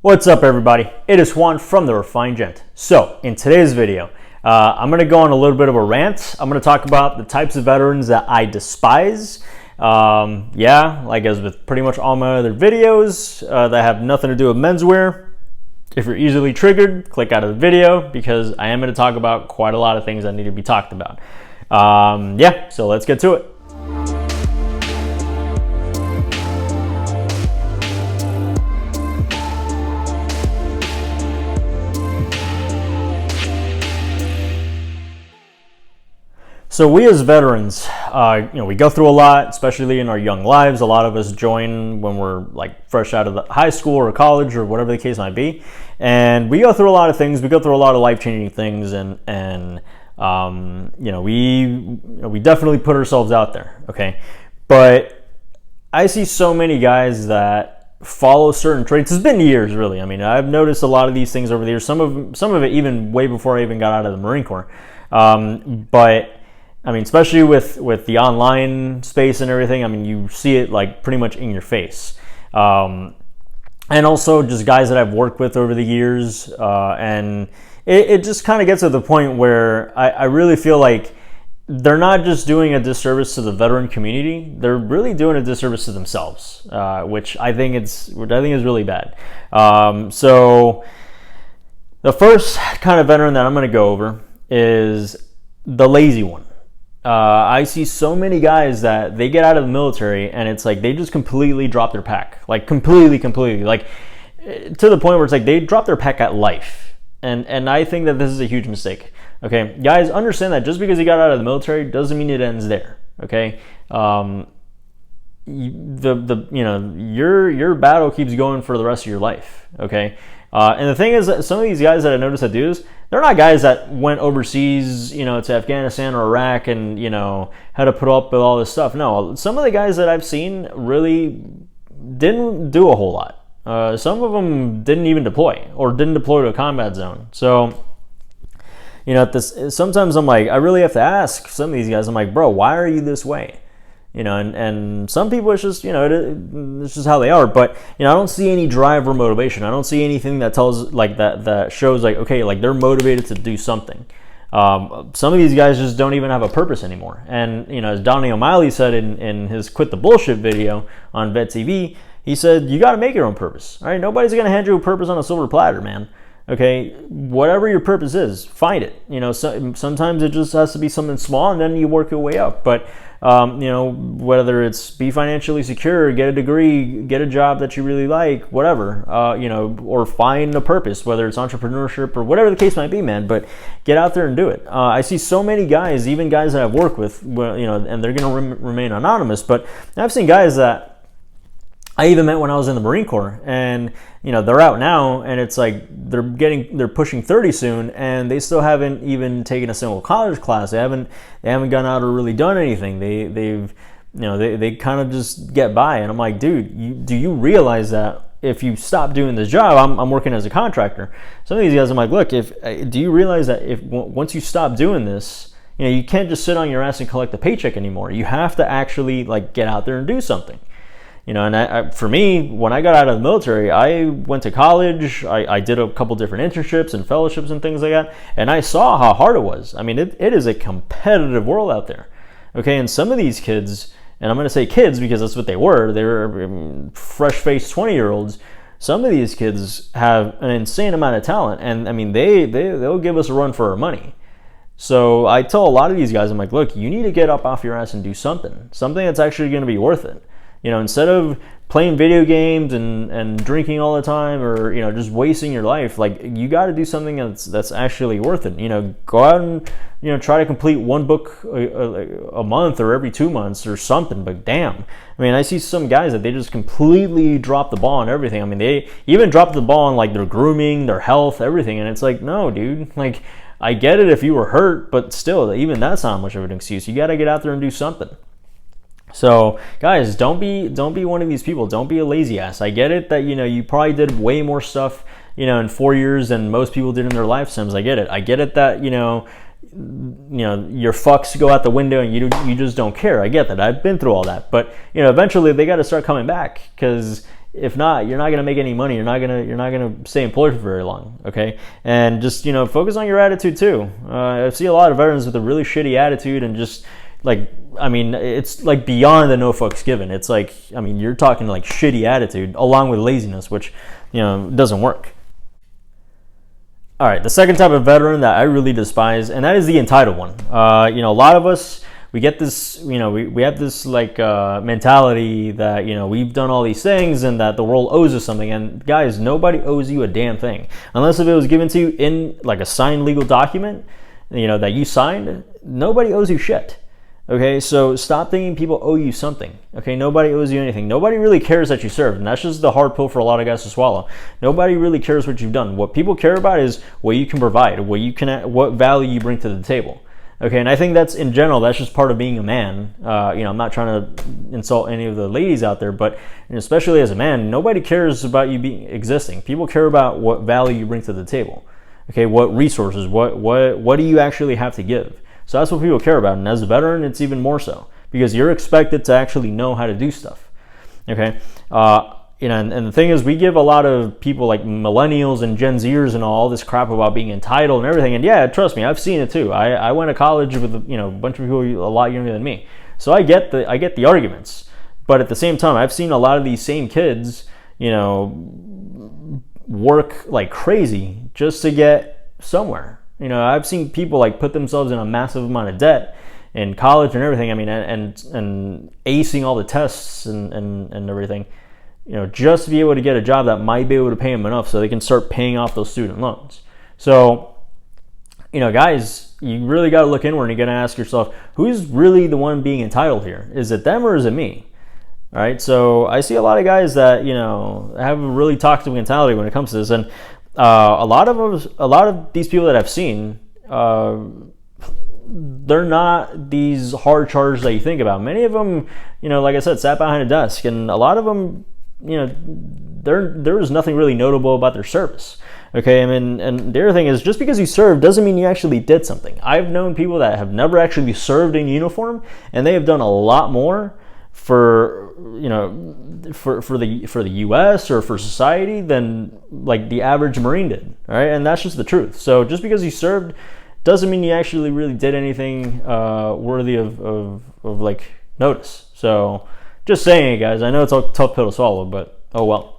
What's up, everybody? It is Juan from The Refined Gent. So, in today's video, I'm going to go on a little bit of a rant. I'm going to talk about the types of veterans that I despise. Like as with pretty much all my other videos that have nothing to do with menswear. If you're easily triggered, click out of the video because I am going to talk about quite a lot of things that need to be talked about. So let's get to it. So we as veterans, we go through a lot, especially in our young lives. A lot of us join when we're like fresh out of the high school or college or whatever the case might be. And we go through a lot of things. We go through a lot of life-changing things, we definitely put ourselves out there, okay? But I see so many guys that follow certain traits. It's been years, really. I mean, I've noticed a lot of these things over the years. Some of it even way before I even got out of the Marine Corps. But I mean, especially with the online space and everything, I mean, you see it like pretty much in your face. And also just guys that I've worked with over the years. And it just kind of gets to the point where I really feel like they're not just doing a disservice to the veteran community, they're really doing a disservice to themselves, which I think is really bad. So the first kind of veteran that I'm going to go over is the lazy one. I see so many guys that they get out of the military and it's like they just completely drop their pack, like completely, like to the point where it's like they drop their pack at life, and I think that this is a huge mistake. Okay, guys, understand that just because you got out of the military doesn't mean it ends there. Okay, your battle keeps going for the rest of your life. Okay. And the thing is that some of these guys that I noticed that do this, they're not guys that went overseas, to Afghanistan or Iraq and, had to put up with all this stuff. No, some of the guys that I've seen really didn't do a whole lot. Some of them didn't even deploy or didn't deploy to a combat zone. So, sometimes I'm like, I really have to ask some of these guys, I'm like, bro, why are you this way? And some people it's just, it's just how they are. But, I don't see any drive or motivation. I don't see anything that tells like that shows like, okay, like they're motivated to do something. Some of these guys just don't even have a purpose anymore. And, as Donnie O'Malley said in his Quit the Bullshit video on Vet TV, he said, you got to make your own purpose. All right. Nobody's going to hand you a purpose on a silver platter, man. Okay. Whatever your purpose is, find it. Sometimes it just has to be something small and then you work your way up. But, whether it's be financially secure, get a degree, get a job that you really like, whatever, or find a purpose, whether it's entrepreneurship or whatever the case might be, man, but get out there and do it. I see so many guys, even guys that I've worked with, and they're going to remain anonymous, but I've seen guys that I even met when I was in the Marine Corps, and they're out now, and it's like they're pushing 30 soon, and they still haven't even taken a single college class. They haven't gone out or really done anything. They kind of just get by, and I'm like, dude, do you realize that if you stop doing this job, I'm working as a contractor. Some of these guys, I'm like, look, do you realize that once you stop doing this, you can't just sit on your ass and collect a paycheck anymore. You have to actually like get out there and do something. For me, when I got out of the military, I went to college, I did a couple different internships and fellowships and things like that, and I saw how hard it was. I mean, it is a competitive world out there, okay? And some of these kids, and I'm going to say kids because that's what they were fresh-faced 20-year-olds. Some of these kids have an insane amount of talent, and I mean, they'll give us a run for our money. So I tell a lot of these guys, I'm like, look, you need to get up off your ass and do something that's actually going to be worth it. Instead of playing video games and drinking all the time or, just wasting your life, like you got to do something that's actually worth it. Go out and, try to complete one book a month or every 2 months or something. But damn, I mean, I see some guys that they just completely drop the ball on everything. I mean, they even drop the ball on like their grooming, their health, everything. And it's like, no, dude, like I get it if you were hurt, but still, even that's not much of an excuse. You got to get out there and do something. So guys, don't be one of these people. Don't be a lazy ass. I get it that you probably did way more stuff in 4 years than most people did in their lifetimes. I get it. I get it that your fucks go out the window and you just don't care. I get that. I've been through all that. But eventually they got to start coming back because If not, you're not going to make any money. You're not going to stay employed for very long. Okay, and just focus on your attitude too. I see a lot of veterans with a really shitty attitude, and just like, I mean, it's like beyond the no fucks given. It's like, I mean, you're talking like shitty attitude along with laziness, which doesn't work. All right, the second type of veteran that I really despise, and that is the entitled one. A lot of us, we get this, we have this like mentality that, we've done all these things and that the world owes us something. And guys, nobody owes you a damn thing. Unless if it was given to you in like a signed legal document, that you signed, nobody owes you shit. Okay, so stop thinking people owe you something. Okay, nobody owes you anything. Nobody really cares that you served, and that's just the hard pill for a lot of guys to swallow. Nobody really cares what you've done. What people care about is what you can provide, what value you bring to the table. Okay, and I think that's, in general, that's just part of being a man. I'm not trying to insult any of the ladies out there, but especially as a man, nobody cares about you existing. People care about what value you bring to the table. Okay, what resources, what do you actually have to give? So that's what people care about, and as a veteran, it's even more so, because you're expected to actually know how to do stuff. Okay, and the thing is, we give a lot of people like millennials and Gen Zers and all this crap about being entitled and everything. And yeah, trust me, I've seen it too. I went to college with a bunch of people a lot younger than me, so I get the arguments. But at the same time, I've seen a lot of these same kids, work like crazy just to get somewhere. I've seen people like put themselves in a massive amount of debt in college and everything. I mean, and acing all the tests and everything, just to be able to get a job that might be able to pay them enough so they can start paying off those student loans. So, guys, you really got to look inward, and you got to ask yourself, who's really the one being entitled here? Is it them or is it me? All right. So I see a lot of guys that, have a really toxic mentality when it comes to this. And a lot of these people that I've seen, they're not these hard chargers that you think about. Many of them, like I said, sat behind a desk, and a lot of them, there was nothing really notable about their service. Okay, I mean, and the other thing is, just because you served doesn't mean you actually did something. I've known people that have never actually served in uniform, and they have done a lot more for the U.S. or for society than like the average Marine did. All right, and that's just the truth. So just because you served doesn't mean you actually really did anything worthy of like notice. So just saying it, guys. I know it's a tough pill to swallow, but oh well.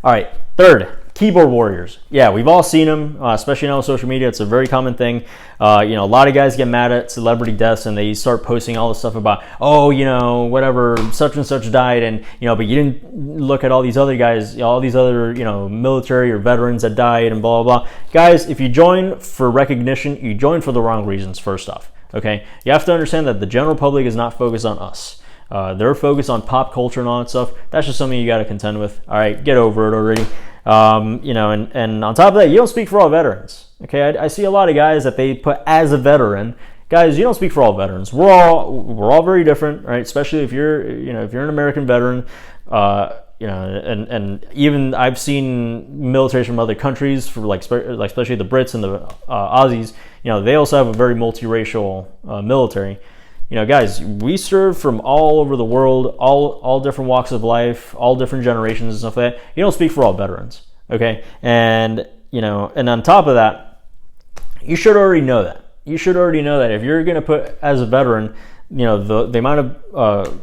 All right, third, keyboard warriors. Yeah, we've all seen them, especially now on social media. It's a very common thing. A lot of guys get mad at celebrity deaths, and they start posting all this stuff about, whatever, such and such died, and but you didn't look at all these other guys, all these other military or veterans that died, and blah blah blah. Guys, if you join for recognition, you join for the wrong reasons. First off, okay, you have to understand that the general public is not focused on us. They're focused on pop culture and all that stuff. That's just something you got to contend with. All right, get over it already. And on top of that, you don't speak for all veterans. Okay, I see a lot of guys that they put as a veteran. Guys, you don't speak for all veterans. We're all very different, right? Especially if you're an American veteran. And even I've seen militaries from other countries, for like especially the Brits and the Aussies. They also have a very multiracial military. Guys, we serve from all over the world, all different walks of life, all different generations and stuff like that. You don't speak for all veterans, okay? And and on top of that, you should already know that. You should already know that if you're going to put as a veteran, the amount of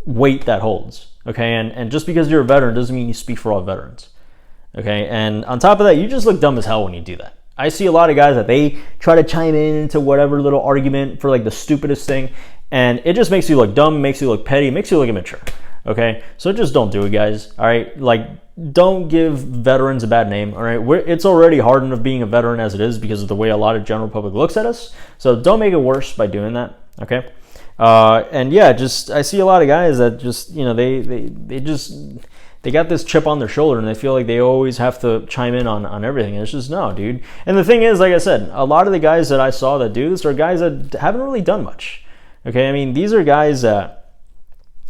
weight that holds, okay? And just because you're a veteran doesn't mean you speak for all veterans, okay? And on top of that, you just look dumb as hell when you do that. I see a lot of guys that they try to chime in into whatever little argument for like the stupidest thing, and it just makes you look dumb, makes you look petty, makes you look immature. Okay, so just don't do it, guys. All right, like don't give veterans a bad name. All right, it's already hard enough being a veteran as it is because of the way a lot of general public looks at us. So don't make it worse by doing that. Okay, and yeah, just I see a lot of guys that just they got this chip on their shoulder and they feel like they always have to chime in on everything. And it's just, no, dude. And the thing is, like I said, a lot of the guys that I saw that do this are guys that haven't really done much. Okay, I mean, these are guys that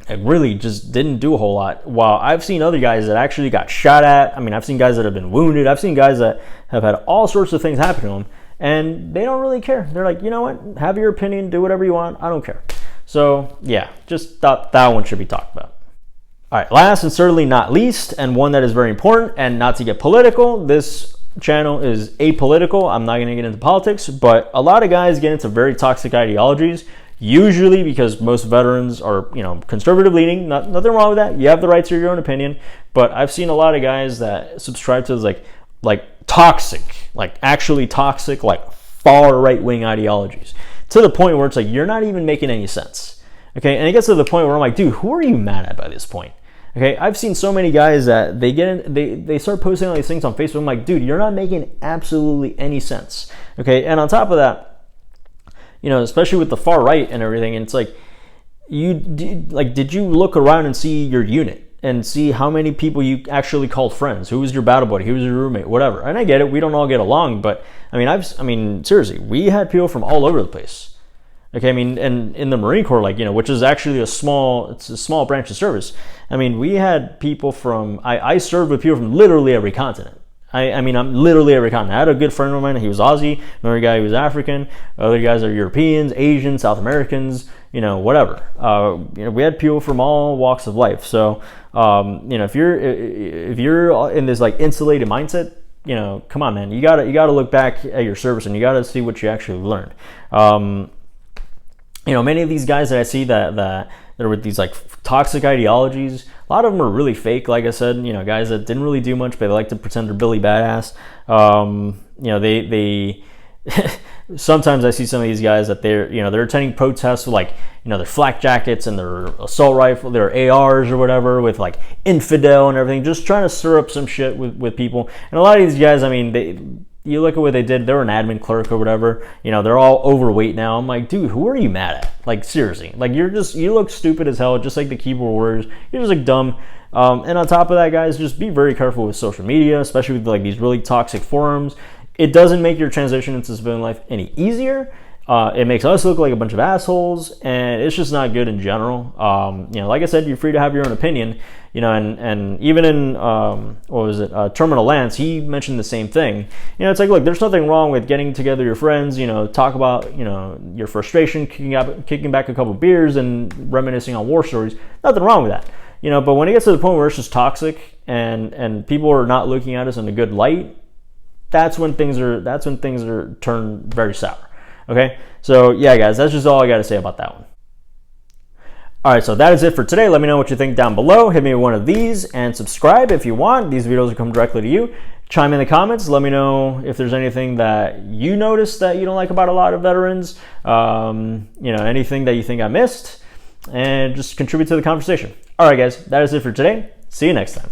really just didn't do a whole lot. While I've seen other guys that actually got shot at. I mean, I've seen guys that have been wounded. I've seen guys that have had all sorts of things happen to them, and they don't really care. They're like, you know what? Have your opinion. Do whatever you want. I don't care. So, yeah, just thought that one should be talked about. All right, last and certainly not least, and one that is very important, and not to get political, this channel is apolitical. I'm not going to get into politics, but a lot of guys get into very toxic ideologies, usually because most veterans are, you know, conservative leaning. Nothing wrong with that. You have the right to your own opinion, but I've seen a lot of guys that subscribe to like toxic, like actually toxic, like far right-wing ideologies, to the point where it's like you're not even making any sense. Okay, and it gets to the point where I'm like, dude, who are you mad at by this point? Okay, I've seen so many guys that they start posting all these things on Facebook. I'm like, dude, you're not making absolutely any sense. Okay, and on top of that, you know, especially with the far right and everything, and it's like, did you look around and see your unit and see how many people you actually called friends? Who was your battle buddy? Who was your roommate? Whatever. And I get it, we don't all get along, but I mean, seriously, we had people from all over the place. Okay, I mean, and in the Marine Corps, like, you know, which is actually it's a small branch of service. I mean, we had people from, I served with people from literally every continent. I mean, I'm literally every continent. I had a good friend of mine, he was Aussie, another guy who was African, other guys are Europeans, Asians, South Americans, you know, whatever. You know, we had people from all walks of life. So, you know, if you're in this like insulated mindset, you know, come on, man, you gotta look back at your service and you gotta see what you actually learned. You know, many of these guys that I see that are with these like toxic ideologies, a lot of them are really fake. Like I said, you know, guys that didn't really do much, but they like to pretend they're Billy Badass. You know, they sometimes I see some of these guys that they're attending protests with like, you know, their flak jackets and their assault rifle, their ARs or whatever, with like infidel and everything, just trying to stir up some shit with people. And a lot of these guys, I mean, you look at what they did, they're an admin clerk or whatever, you know, they're all overweight now. I'm like, dude, who are you mad at? Like, seriously, like you look stupid as hell, just like the keyboard warriors. You're just like dumb. And on top of that, guys, just be very careful with social media, especially with like these really toxic forums. It doesn't make your transition into civilian life any easier. It makes us look like a bunch of assholes, and it's just not good in general. You know, like I said, you're free to have your own opinion, you know, and even in, Terminal Lance, he mentioned the same thing. You know, it's like, look, there's nothing wrong with getting together your friends, you know, talk about, you know, your frustration, kicking back a couple beers and reminiscing on war stories. Nothing wrong with that. You know, but when it gets to the point where it's just toxic and people are not looking at us in a good light, that's when things are turned very sour. Okay, so yeah, guys, that's just all I got to say about that one. All right, so that is it for today. Let me know what you think down below. Hit me with one of these and subscribe if you want. These videos will come directly to you. Chime in the comments. Let me know if there's anything that you noticed that you don't like about a lot of veterans. You know, anything that you think I missed, and just contribute to the conversation. All right, guys, that is it for today. See you next time.